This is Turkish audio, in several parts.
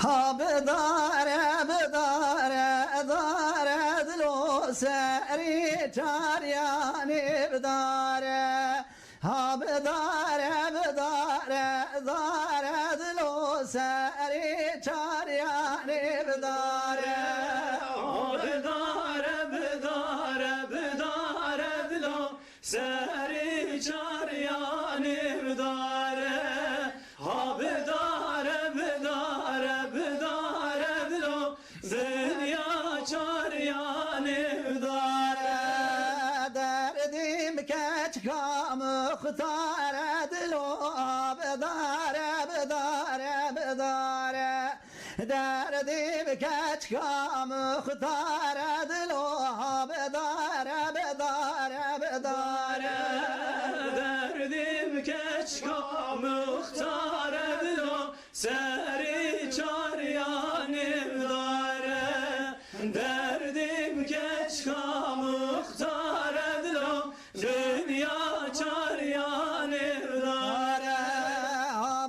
ها بداره بداره داره دلو سری چاریانی بداره ها بداره بداره داره دلو سری چاریانی بداره ها بداره بداره بداره دلو سری چاریانی بداره ها بداره بداره بداره دلو دنیا چاریانی بداره دردیم کچکا مختاره دلو بداره بداره بداره دردیم کچکا مختاره دلو بداره بداره بداره derdim keçka muhtar edilo seri çar yanim dare derdim keçka muhtar edilo dünya çar yanim dare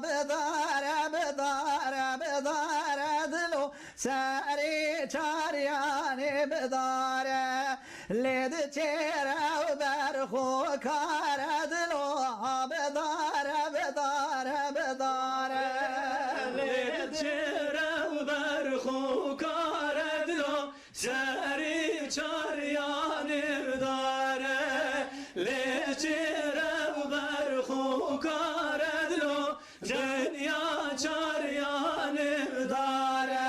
بداره بداره بداره دلو سری چاریانی بداره لید چهره و برخو کار دلو بداره بداره بداره Lecere berxu kar edilo seri çar yanim dare Lecere berxu kar edilo dünya çar yanim dare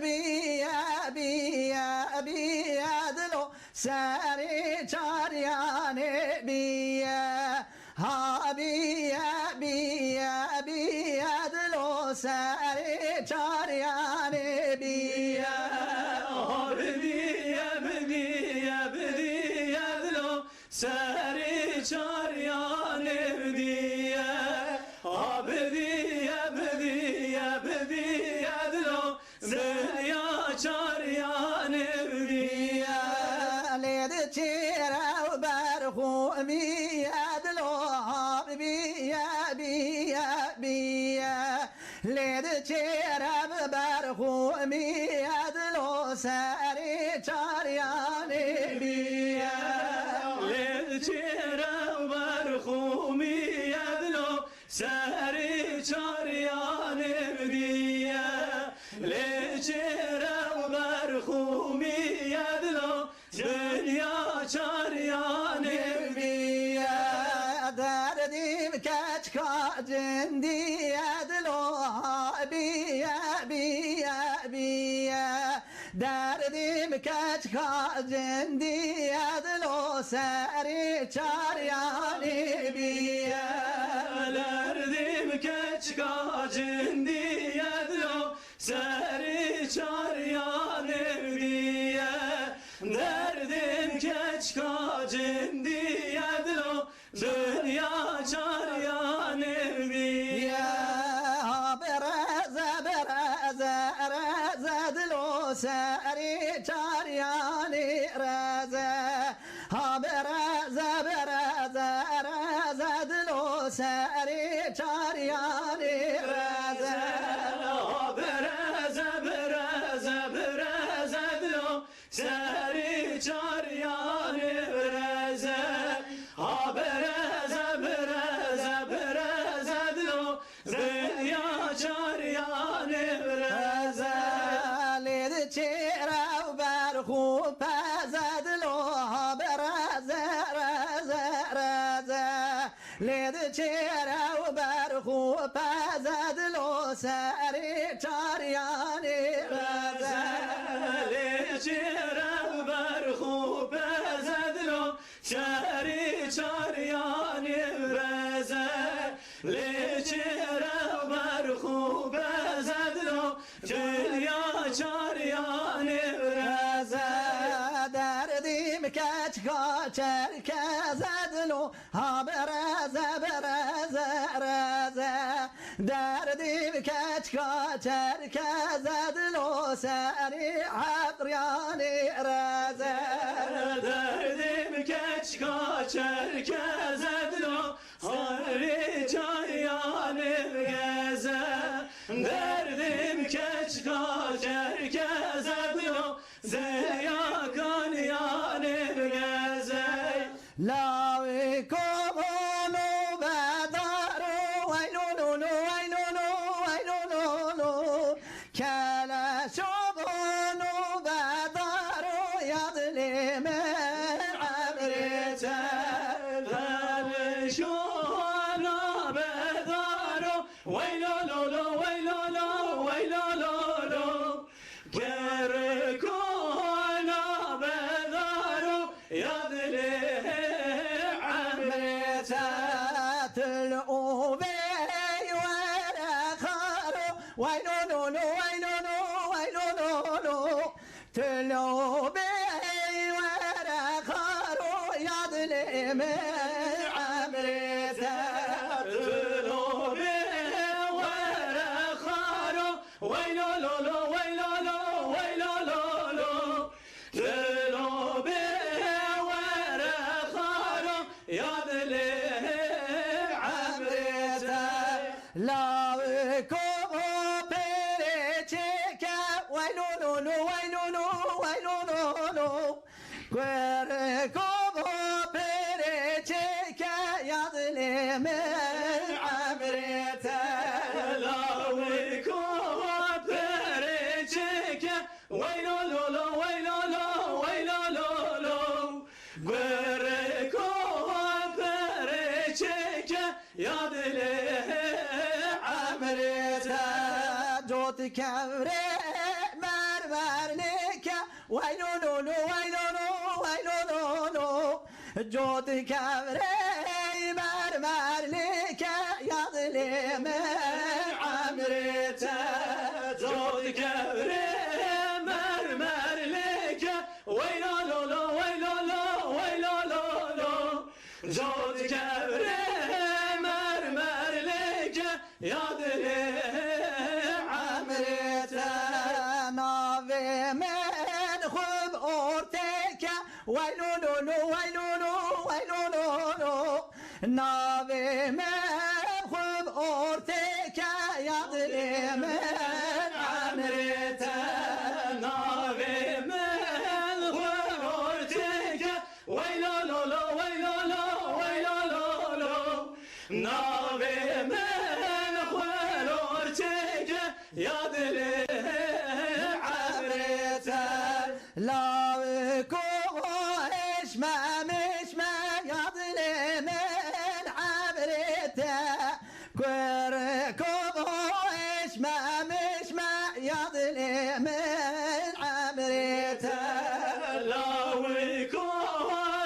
biye biye biye dilo seri çaryani biye ha biye biye biye dilo seri çaryani biye Abdiye bdiye bdiye dilo seri çar yanim diye Abdiye bdiye bdiye dilo dünya çar yanim diye لید چهره برخو میه دلو بیه بیه بیه لید چهره برخو میه دلو سری چاریانی بیه Lecere berxumi yedlo seri çar yanim diye Lecere berxumi yedlo dünya çar yanim diye derdim keçka cindiye dilo biye biye biye derdim keçka cindiye dilo seri çaryani biye Derdim keçka cindi yedlo seri çar yanim diye Derdim keçka cindi yedlo dünya çar yanim diye bereze bereze reze dilo seri çaryani reze ha bereze bereze reze dilo seri çaryani reze Bereze bereze bereze dilo seri çar yanim reze Ha bereze bereze bereze dilo dünya çar yanim reze لید چهره و برخو پزه دلو برزه رزه رزه لید چهره و برخو پزه دلو سری چاریانی رزه Lecere berxu bezedlo seri çar yanim reze Lecere berxu bezedlo dünya çar yanim reze derdim keçka çerkeze dilo ha bereze bereze reze derdim keçka çerkeze dilo seri hatriyani reze Derdim keçka çerkeze dilo Harri çar yanim geze Derdim çıkar herkese dilo Zeyakan yanır gezey Lavi komunu bedaru Vaylunu vaylunu vaylunu Kele şobunu bedaru Yadlime amrite Şona bedaro Vaylololo vaylolo vaylololo Gerkona bedaro Yadli amrite تلقوا ورخارو ويلونو ويلونو ويلونو تلقوا ورخارو يظلم عمرته Waylololo, waylolo, waylololo, Tlobe wara kharo, Yadle amrete. لا كوبو بيريتشيكا ويلونو ويلونو ويلونو كوبو بيريتشيكا يظلم عمرته Lawiku perecheke, waylololo, waylolo, waylololo, Gwereko perecheke, Yadle amrete. جوت كوري مرمرنيك ويلونو ويلونو ويلونو جوت كوري مرمرنيك يظلم عمرته Jod kevre mermer leke, waylololo, waylolo, waylololo, Jod kevre mermer leke, Yadle amrete. نافي من خب أورتك ويلونو ويلونو ويلونو نافي من خب أورتك يظلم عمرته Nave men khorteke, waylololo, waylolo, waylololo, Nave men khorteke, Yadle amrete. لا كوش ما مش ما يظلم عمرته كوش ما مش ما يظلم عمرته Lawiku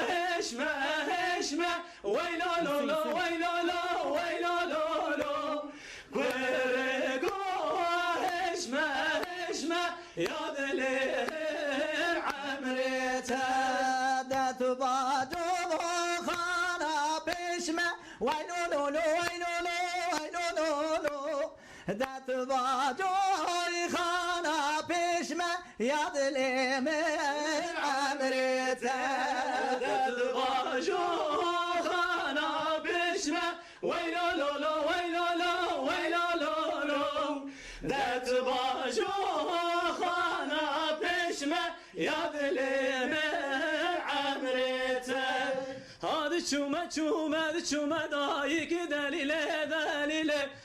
heshme heshme, waylololo, waylolo, waylololo, Gwereko heshme heshme, Yadle amrete. دات باجو خانا بشمه ويلولو ويلولو ويلولو دات باجو خانا بشمه يظلم عمرته Dadbajo khana bishme, waylololo, waylolo, waylololo, Dadbajo khana bishme, Yadle amrete. Hadi çume çume çume dayı delile delile,